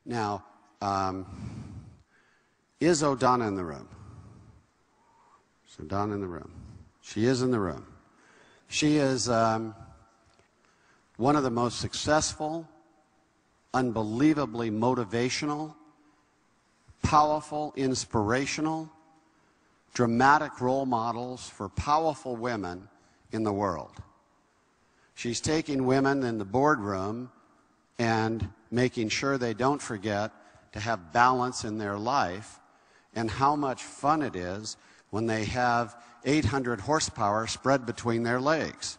Now, is Eldonna in the room? Is Eldonna in the room? She is in the room. She is one of the most successful, unbelievably motivational, powerful, inspirational, dramatic role models for powerful women in the world. She's taking women in the boardroom and making sure they don't forget to have balance in their life, and how much fun it is when they have 800 horsepower spread between their legs.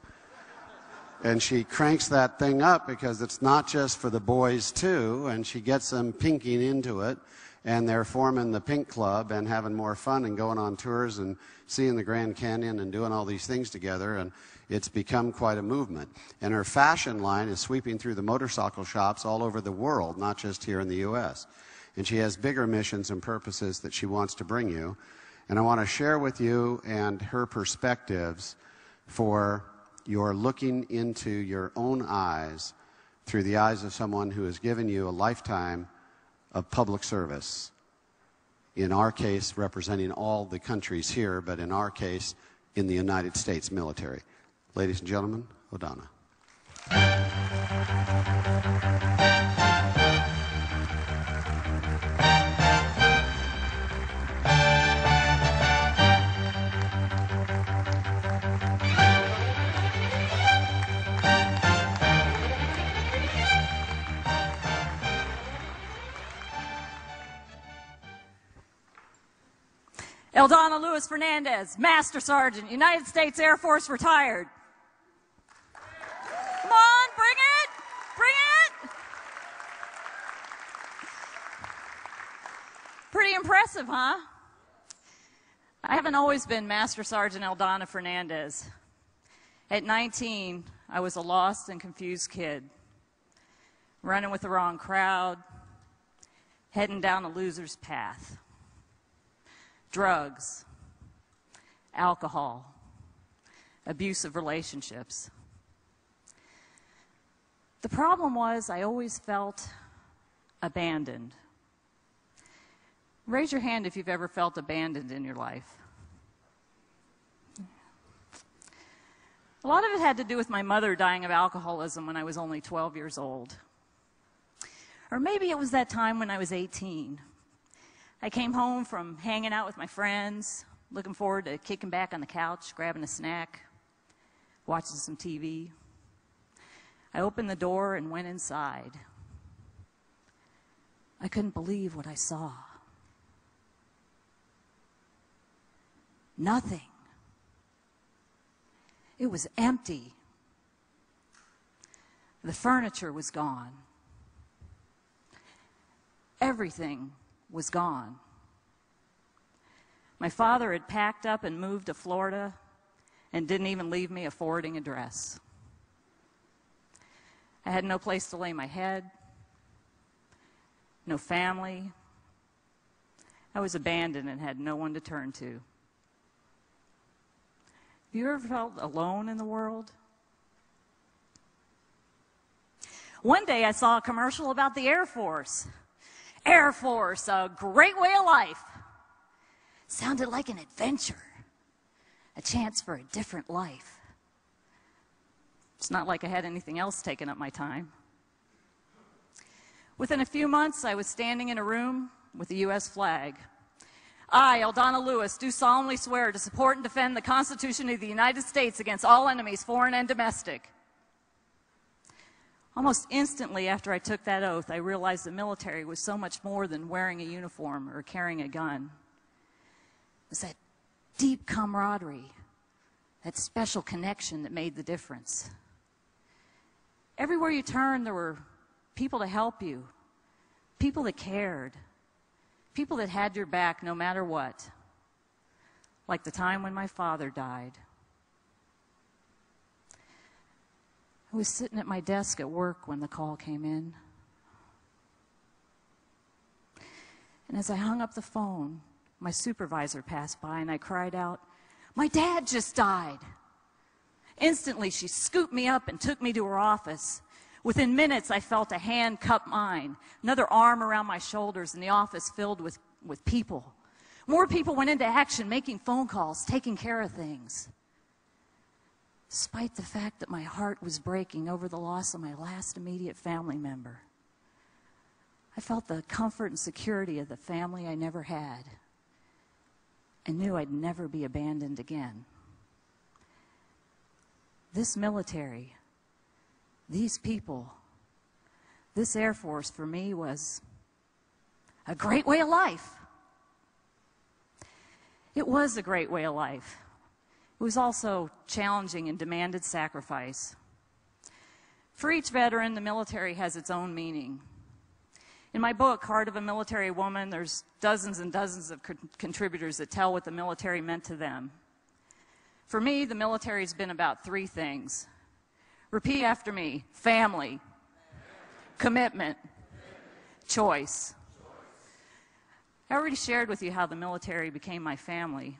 And she cranks that thing up because it's not just for the boys too, and she gets them pinking into it, and they're forming the Pink Club and having more fun and going on tours and seeing the Grand Canyon and doing all these things together, and it's become quite a movement. And her fashion line is sweeping through the motorcycle shops all over the world, not just here in the U.S. And she has bigger missions and purposes that she wants to bring you. And I want to share with you and her perspectives for your looking into your own eyes through the eyes of someone who has given you a lifetime of public service. In our case, representing all the countries here, but in our case, in the United States military. Ladies and gentlemen, Eldonna. Eldonna Lewis Fernandez, Master Sergeant, United States Air Force, retired. Come on, bring it! Bring it! Pretty impressive, huh? I haven't always been Master Sergeant Eldonna Fernandez. At 19, I was a lost and confused kid, running with the wrong crowd, heading down a loser's path. Drugs, alcohol, abusive relationships. The problem was I always felt abandoned. Raise your hand if you've ever felt abandoned in your life. A lot of it had to do with my mother dying of alcoholism when I was only 12 years old. Or maybe it was that time when I was 18. I came home from hanging out with my friends, looking forward to kicking back on the couch, grabbing a snack, watching some TV. I opened the door and went inside. I couldn't believe what I saw. Nothing. It was empty. The furniture was gone. Everything was gone. My father had packed up and moved to Florida and didn't even leave me a forwarding address. I had no place to lay my head, no family. I was abandoned and had no one to turn to. Have you ever felt alone in the world? One day I saw a commercial about the Air Force. Air Force, a great way of life. Sounded like an adventure, a chance for a different life. It's not like I had anything else taking up my time. Within a few months, I was standing in a room with the U.S. flag. I, Eldonna Lewis, do solemnly swear to support and defend the Constitution of the United States against all enemies, foreign and domestic. Almost instantly after I took that oath, I realized the military was so much more than wearing a uniform or carrying a gun. It was that deep camaraderie, that special connection that made the difference. Everywhere you turned, there were people to help you, people that cared, people that had your back no matter what, like the time when my father died. I was sitting at my desk at work when the call came in. And as I hung up the phone, my supervisor passed by and I cried out, "My dad just died." Instantly, she scooped me up and took me to her office. Within minutes, I felt a hand cup mine, another arm around my shoulders, and the office filled with people. More people went into action, making phone calls, taking care of things. Despite the fact that my heart was breaking over the loss of my last immediate family member, I felt the comfort and security of the family I never had, and knew I'd never be abandoned again. This military, these people, this Air Force for me was a great way of life. It was a great way of life. It was also challenging and demanded sacrifice. For each veteran, the military has its own meaning. In my book, Heart of a Military Woman, there's dozens and dozens of contributors that tell what the military meant to them. For me, the military's been about three things. Repeat after me: family, commitment, choice. I already shared with you how the military became my family.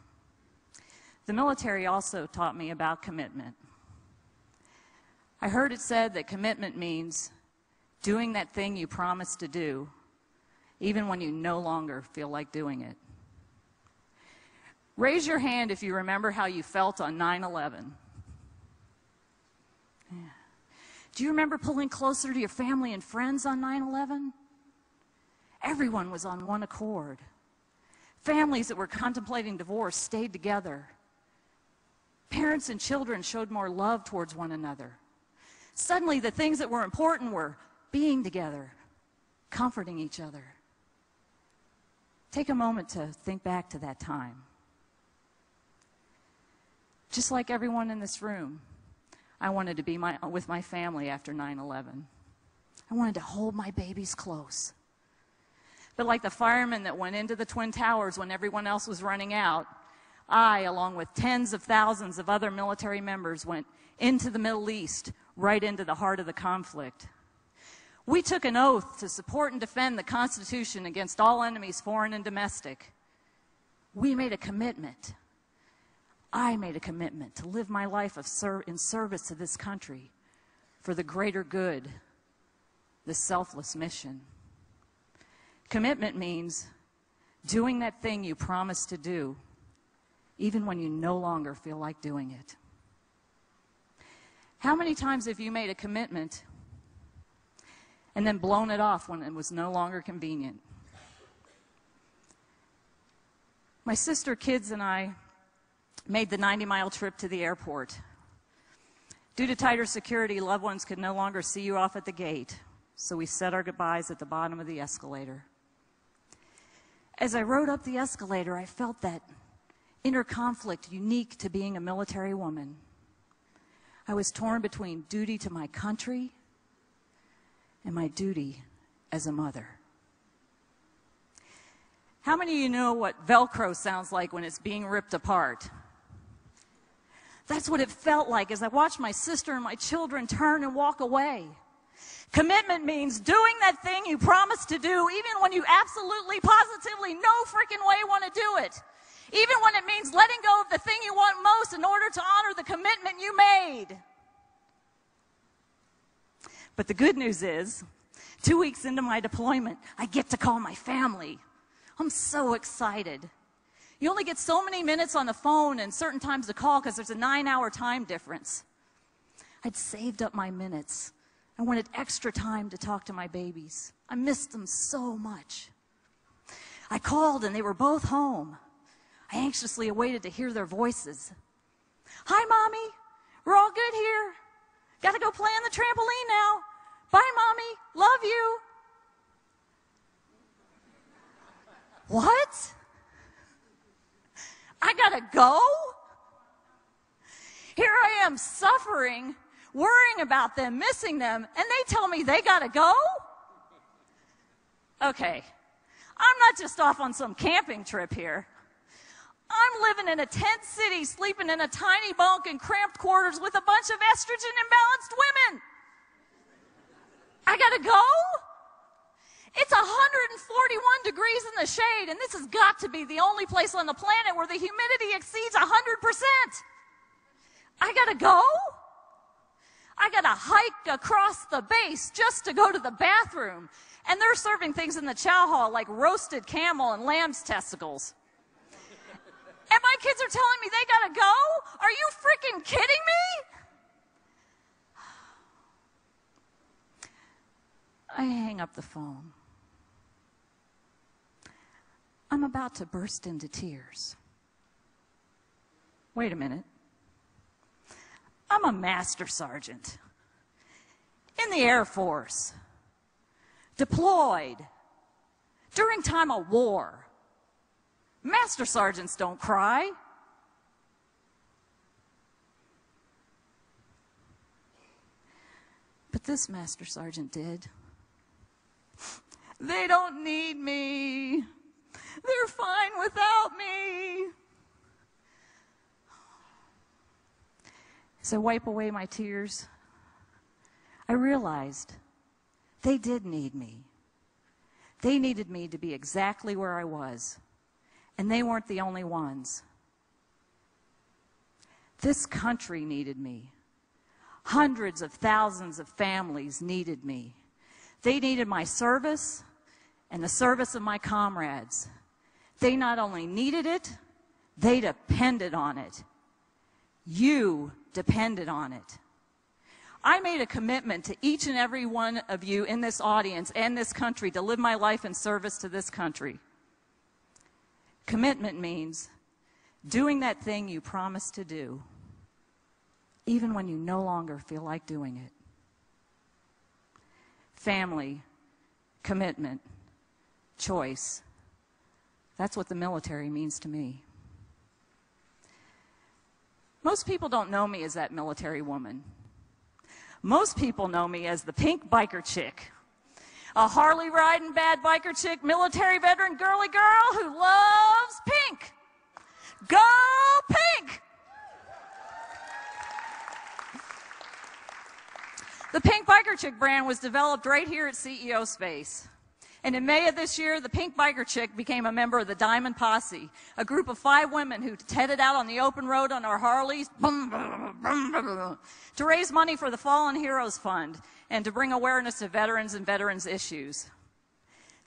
The military also taught me about commitment. I heard it said that commitment means doing that thing you promised to do, even when you no longer feel like doing it. Raise your hand if you remember how you felt on 9/11. Yeah. Do you remember pulling closer to your family and friends on 9/11? Everyone was on one accord. Families that were contemplating divorce stayed together. Parents and children showed more love towards one another. Suddenly, the things that were important were being together, comforting each other. Take a moment to think back to that time. Just like everyone in this room, I wanted to be with my family after 9/11. I wanted to hold my babies close. But like the firemen that went into the Twin Towers when everyone else was running out, I, along with tens of thousands of other military members, went into the Middle East, right into the heart of the conflict. We took an oath to support and defend the Constitution against all enemies, foreign and domestic. We made a commitment. I made a commitment to live my life in service to this country for the greater good, the selfless mission. Commitment means doing that thing you promised to do, even when you no longer feel like doing it. How many times have you made a commitment and then blown it off when it was no longer convenient? My sister, kids, and I made the 90-mile trip to the airport. Due to tighter security, loved ones could no longer see you off at the gate, so we said our goodbyes at the bottom of the escalator. As I rode up the escalator, I felt that inner conflict unique to being a military woman. I was torn between duty to my country and my duty as a mother. How many of you know what Velcro sounds like when it's being ripped apart? That's what it felt like as I watched my sister and my children turn and walk away. Commitment means doing that thing you promised to do, even when you absolutely, positively, no freaking way want to do it. Even when it means letting go of the thing you want most in order to honor the commitment you made. But the good news is, 2 weeks into my deployment, I get to call my family. I'm so excited. You only get so many minutes on the phone and certain times to call because there's a 9-hour time difference. I'd saved up my minutes. I wanted extra time to talk to my babies. I missed them so much. I called and they were both home. I anxiously awaited to hear their voices. Hi, Mommy. We're all good here. Got to go play on the trampoline now. Bye, Mommy. Love you. What? I got to go? Here I am suffering, worrying about them, missing them, and they tell me they got to go? Okay. I'm not just off on some camping trip here. I'm living in a tent city, sleeping in a tiny bunk in cramped quarters with a bunch of estrogen-imbalanced women. I gotta go? It's 141 degrees in the shade, and this has got to be the only place on the planet where the humidity exceeds 100%. I gotta go? I got to hike across the base just to go to the bathroom. And they're serving things in the chow hall like roasted camel and lamb's testicles. And my kids are telling me they got to go? Are you freaking kidding me? I hang up the phone. I'm about to burst into tears. Wait a minute. I'm a master sergeant in the Air Force, deployed during time of war. Master sergeants don't cry. But this master sergeant did. They don't need me. They're fine without me. As I wipe away my tears, I realized they did need me. They needed me to be exactly where I was, and they weren't the only ones. This country needed me. Hundreds of thousands of families needed me. They needed my service and the service of my comrades. They not only needed it, they depended on it. You depended on it. I made a commitment to each and every one of you in this audience and this country to live my life in service to this country. Commitment means doing that thing you promised to do, even when you no longer feel like doing it. Family, commitment, choice. That's what the military means to me. Most people don't know me as that military woman. Most people know me as the pink biker chick. A Harley-riding bad biker chick, military veteran girly girl who loves pink. Go pink! The Pink Biker Chick brand was developed right here at CEO Space. And in May of this year, the Pink Biker Chick became a member of the Diamond Posse, a group of 5 women who headed out on the open road on our Harleys to raise money for the Fallen Heroes Fund and to bring awareness to veterans and veterans issues.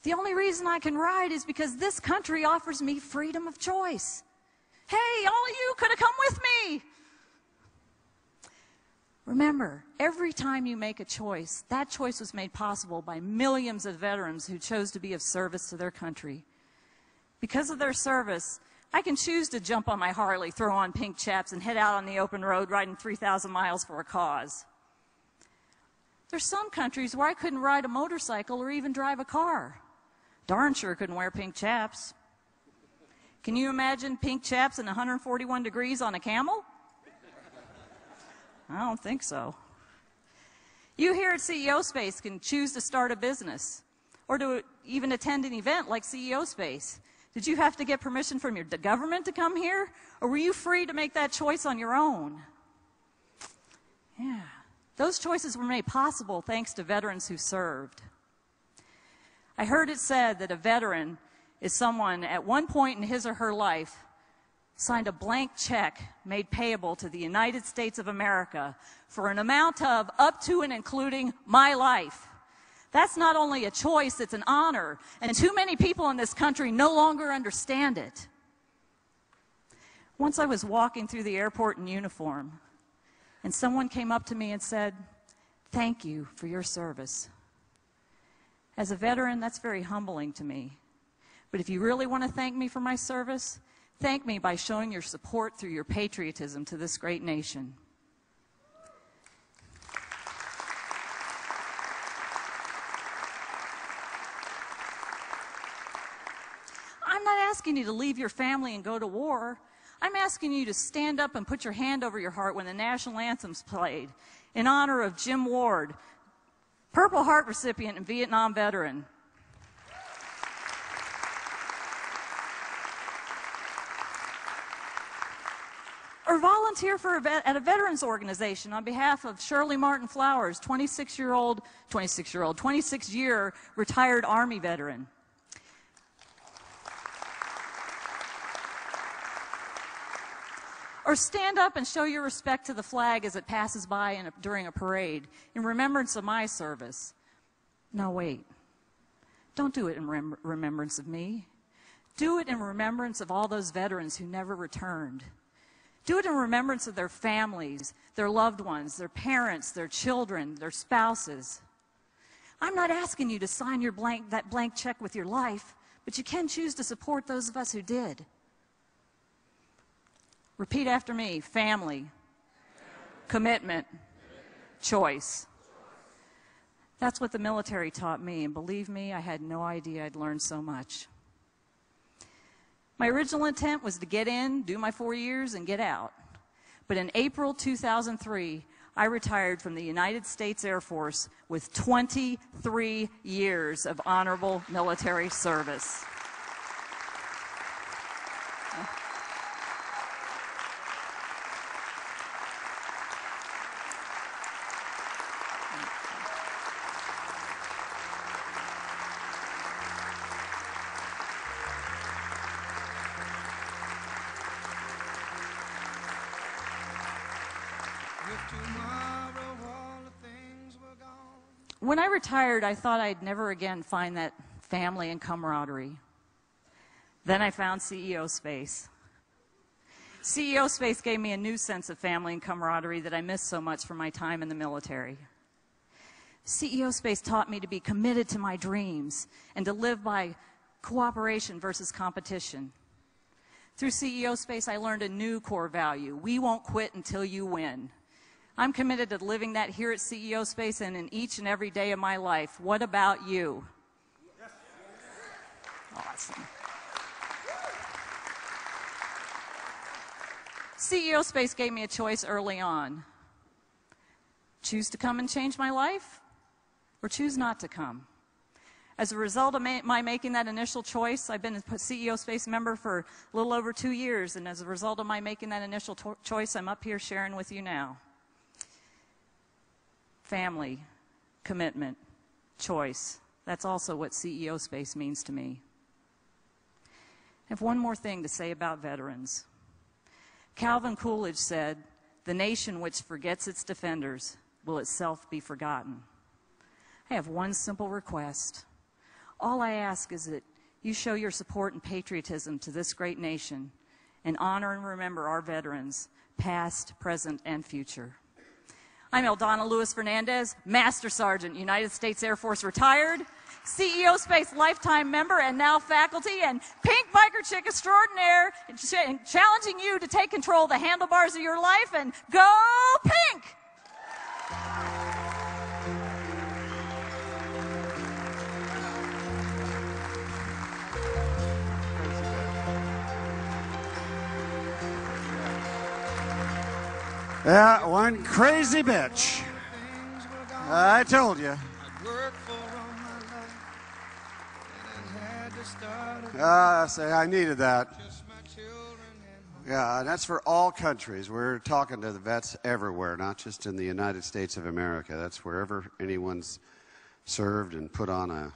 The only reason I can ride is because this country offers me freedom of choice. Hey, all of you could have come with me. Remember, every time you make a choice, that choice was made possible by millions of veterans who chose to be of service to their country. Because of their service, I can choose to jump on my Harley, throw on pink chaps, and head out on the open road riding 3,000 miles for a cause. There's some countries where I couldn't ride a motorcycle or even drive a car. Darn sure couldn't wear pink chaps. Can you imagine pink chaps and 141 degrees on a camel? I don't think so. You here at CEO Space can choose to start a business or to even attend an event like CEO Space. Did you have to get permission from the government to come here? Or were you free to make that choice on your own? Yeah. Those choices were made possible thanks to veterans who served. I heard it said that a veteran is someone at one point in his or her life signed a blank check made payable to the United States of America for an amount of up to and including my life. That's not only a choice, it's an honor, and too many people in this country no longer understand it. Once I was walking through the airport in uniform, and someone came up to me and said, "Thank you for your service." As a veteran, that's very humbling to me. But if you really want to thank me for my service, thank me by showing your support through your patriotism to this great nation. I'm not asking you to leave your family and go to war. I'm asking you to stand up and put your hand over your heart when the national anthem's played in honor of Jim Ward, Purple Heart recipient and Vietnam veteran. Or volunteer at a veterans organization on behalf of Shirley Martin Flowers, 26-year retired Army veteran. Or stand up and show your respect to the flag as it passes by during a parade in remembrance of my service. No, wait. Don't do it in remembrance of me. Do it in remembrance of all those veterans who never returned. Do it in remembrance of their families, their loved ones, their parents, their children, their spouses. I'm not asking you to sign that blank check with your life, but you can choose to support those of us who did. Repeat after me. Family, commitment, choice. That's what the military taught me, and believe me, I had no idea I'd learned so much. My original intent was to get in, do my 4 years, and get out. But in April 2003, I retired from the United States Air Force with 23 years of honorable military service. When I retired, I thought I'd never again find that family and camaraderie. Then I found CEO Space. CEO Space gave me a new sense of family and camaraderie that I missed so much from my time in the military. CEO Space taught me to be committed to my dreams and to live by cooperation versus competition. Through CEO Space, I learned a new core value. We won't quit until you win. I'm committed to living that here at CEO Space and in each and every day of my life. What about you? Awesome. CEO Space gave me a choice early on. Choose to come and change my life, or choose not to come. As a result of my making that initial choice, I've been a CEO Space member for a little over 2 years, and as a result of my making that initial choice, I'm up here sharing with you now. Family, commitment, choice. That's also what CEO Space means to me. I have one more thing to say about veterans. Calvin Coolidge said, "The nation which forgets its defenders will itself be forgotten." I have one simple request. All I ask is that you show your support and patriotism to this great nation and honor and remember our veterans, past, present, and future. I'm Eldonna Fernandez, Master Sergeant, United States Air Force, retired, CEO Space lifetime member, and now faculty, and Pink Biker Chick extraordinaire, challenging you to take control of the handlebars of your life and go Pink! Yeah, one crazy bitch. I told you. Say I needed that. Yeah, and that's for all countries. We're talking to the vets everywhere, not just in the United States of America. That's wherever anyone's served and put on a